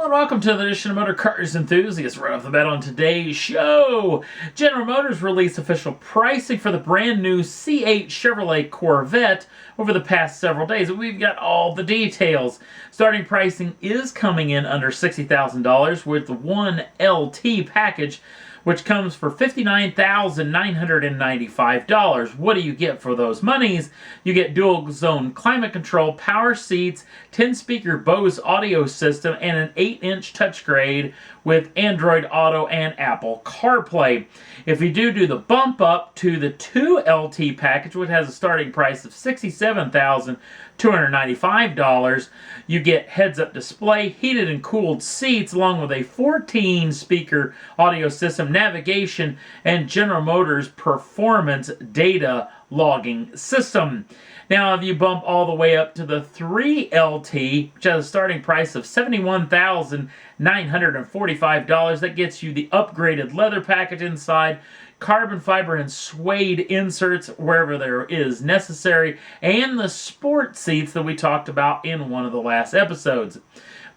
Well, welcome to the edition of Motor Cars Enthusiasts. Right off the bat on today's show, General Motors released official pricing for the brand new C8 Chevrolet Corvette over the past several days. We've got all the details. Starting pricing is coming in under $60,000 with the 1LT package, which comes for $59,995. What do you get for those monies? You get dual zone climate control, power seats, 10-speaker Bose audio system, and an 8-inch touchscreen with Android Auto and Apple CarPlay. If you do the bump up to the 2LT package, which has a starting price of $67,295, you get heads-up display, heated and cooled seats, along with a 14-speaker audio system, navigation, and General Motors performance data logging system. Now, if you bump all the way up to the 3LT, which has a starting price of $71,945, that gets you the upgraded leather package inside, carbon fiber and suede inserts wherever there is necessary, and the sport seats that we talked about in one of the last episodes.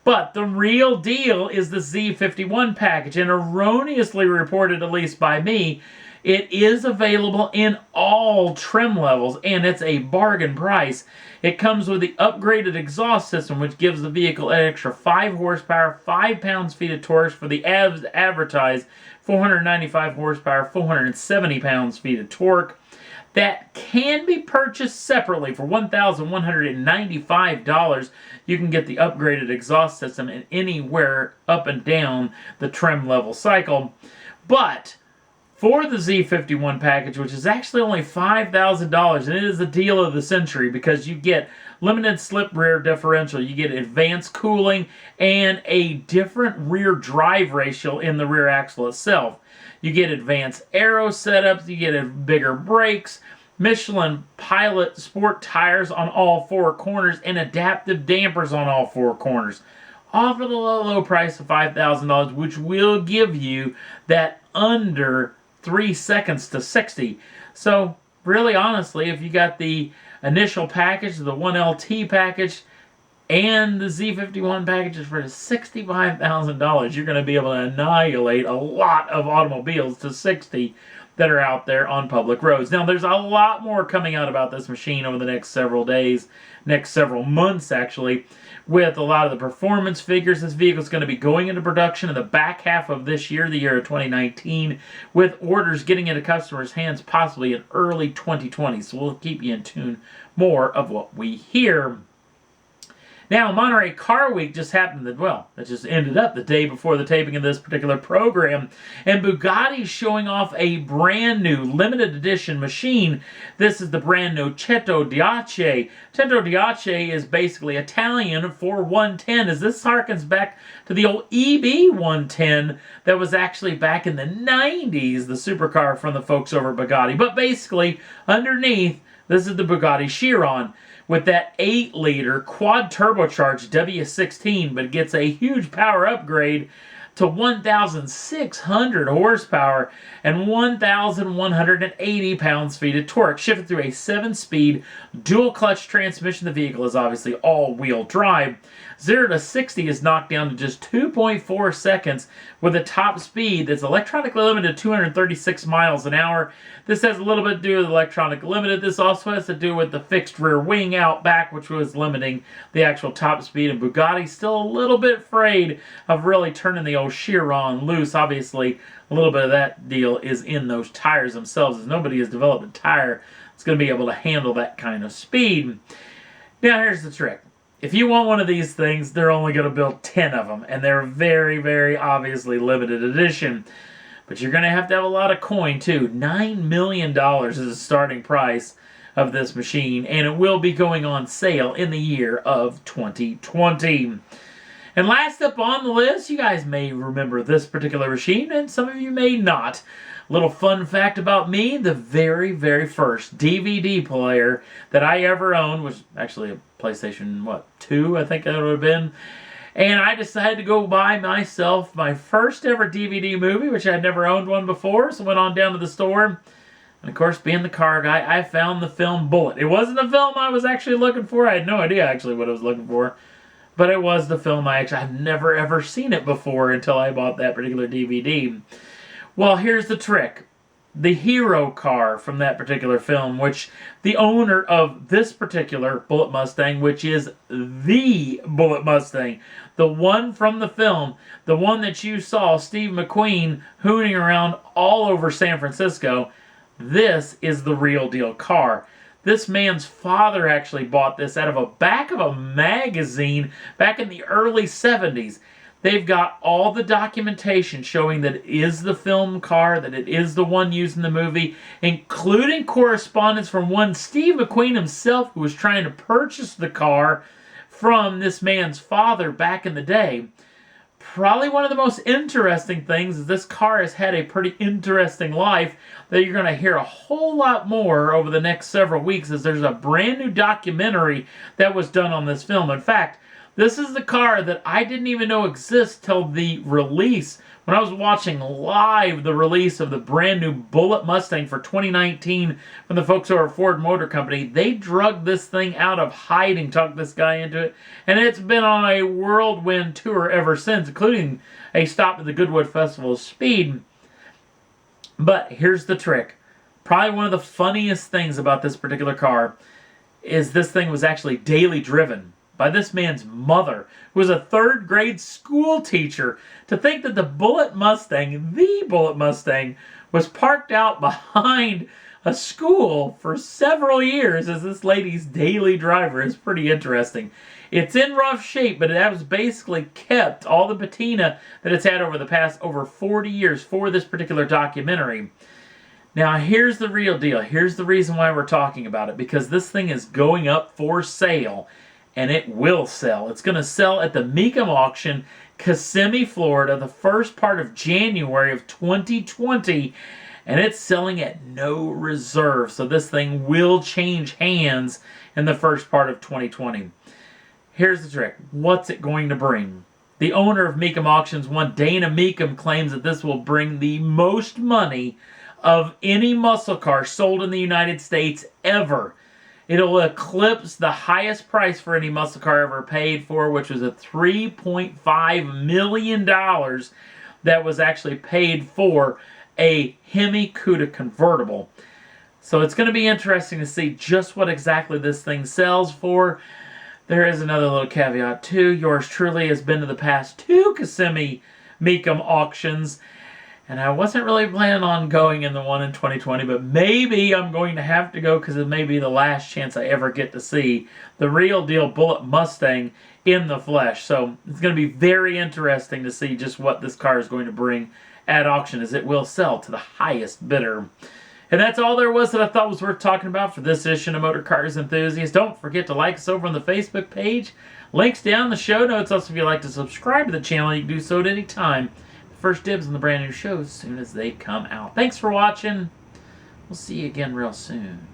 But the real deal is the Z51 package, and erroneously reported, at least by me, it is available in all trim levels, and it's a bargain price. It comes with the upgraded exhaust system, which gives the vehicle an extra 5 horsepower, 5 pounds-feet of torque for the advertised 495 horsepower, 470 pounds-feet of torque. That can be purchased separately for $1,195. You can get the upgraded exhaust system in anywhere up and down the trim level cycle. But for the Z51 package, which is actually only $5,000, and it is the deal of the century because you get limited slip rear differential, you get advanced cooling, and a different rear drive ratio in the rear axle itself. You get advanced aero setups, you get bigger brakes, Michelin Pilot sport tires on all 4 corners, and adaptive dampers on all 4 corners. All for the low price of $5,000, which will give you that under 3 seconds to 60. So, really honestly, if you got the initial package, the 1LT package, and the Z51 packages for $65,000, you're going to be able to annihilate a lot of automobiles to 60 that are out there on public roads. Now, there's a lot more coming out about this machine over the next several days, next several months actually, with a lot of the performance figures. This vehicle is going to be going into production in the back half of this year, the year of 2019, with orders getting into customers' hands possibly in early 2020. So we'll keep you in tune more of what we hear. Now, Monterey Car Week just happened, it just ended up the day before the taping of this particular program, and Bugatti's showing off a brand new limited edition machine. This is the brand new Centodieci. Centodieci is basically Italian for 110, as this harkens back to the old EB 110 that was actually back in the 90s, the supercar from the folks over at Bugatti. But basically, underneath, this is the Bugatti Chiron, with that 8-liter quad turbocharged W16, but it gets a huge power upgrade to 1,600 horsepower and 1,180 pounds-feet of torque, shifted through a 7-speed dual-clutch transmission. The vehicle is obviously all-wheel drive. 0 to 60 is knocked down to just 2.4 seconds with a top speed that's electronically limited to 236 miles an hour. This has a little bit to do with electronic limited. This also has to do with the fixed rear wing out back, which was limiting the actual top speed. And Bugatti's still a little bit afraid of really turning the old Chiron loose. Obviously, a little bit of that deal is in those tires themselves, as nobody has developed a tire that's going to be able to handle that kind of speed. Now, here's the trick. If you want one of these things, they're only going to build 10 of them, and they're very, very obviously limited edition. But you're going to have a lot of coin, too. $9 million is the starting price of this machine, and it will be going on sale in the year of 2020. And last up on the list, you guys may remember this particular machine, and some of you may not. Little fun fact about me, the very, very first DVD player that I ever owned was actually a PlayStation, 2, I think that would have been. And I decided to go buy myself my first ever DVD movie, which I'd never owned one before, so went on down to the store. And of course, being the car guy, I found the film Bullitt. It wasn't the film I was actually looking for. I had no idea actually what I was looking for. but it was the film I've never ever seen it before until I bought that particular DVD. Well, here's the trick. The hero car from that particular film, which the owner of this particular Bullitt Mustang, which is the Bullitt Mustang, the one from the film, the one that you saw Steve McQueen hooning around all over San Francisco, this is the real deal car. This man's father actually bought this out of a back of a magazine back in the early 70s. They've got all the documentation showing that it is the film car, that it is the one used in the movie, including correspondence from one Steve McQueen himself, who was trying to purchase the car from this man's father back in the day. Probably one of the most interesting things is this car has had a pretty interesting life that you're going to hear a whole lot more over the next several weeks, as there's a brand new documentary that was done on this film. In fact, this is the car that I didn't even know exists till the release. When I was watching live the release of the brand new Bullitt Mustang for 2019 from the folks over at Ford Motor Company, they drugged this thing out of hiding, talked this guy into it, and it's been on a whirlwind tour ever since, including a stop at the Goodwood Festival of Speed. But here's the trick. Probably one of the funniest things about this particular car is this thing was actually daily driven by this man's mother, who was a third grade school teacher. To think that the Bullitt Mustang, was parked out behind a school for several years as this lady's daily driver is pretty interesting. It's in rough shape, but it has basically kept all the patina that it's had over the past over 40 years for this particular documentary. Now, here's the real deal. Here's the reason why we're talking about it, because this thing is going up for sale. And it will sell. It's going to sell at the Mecum auction, Kissimmee, Florida, the first part of January of 2020. And it's selling at no reserve. So this thing will change hands in the first part of 2020. Here's the trick. What's it going to bring? The owner of Mecum Auctions, one Dana Mecum, claims that this will bring the most money of any muscle car sold in the United States ever. It'll eclipse the highest price for any muscle car ever paid for, which was a $3.5 million that was actually paid for a Hemi Cuda convertible. So it's going to be interesting to see just what exactly this thing sells for. There is another little caveat too. Yours truly has been to the past 2 Kissimmee Mecum auctions, and I wasn't really planning on going in the one in 2020, but maybe I'm going to have to go because it may be the last chance I ever get to see the real deal Bullitt Mustang in the flesh. So it's going to be very interesting to see just what this car is going to bring at auction, as it will sell to the highest bidder. And that's all there was that I thought was worth talking about for this edition of Motor Cars Enthusiast. Don't forget to like us over on the Facebook page. Links down in the show notes. Also, if you'd like to subscribe to the channel, you can do so at any time. First dibs on the brand new shows as soon as they come out. Thanks for watching. We'll see you again real soon.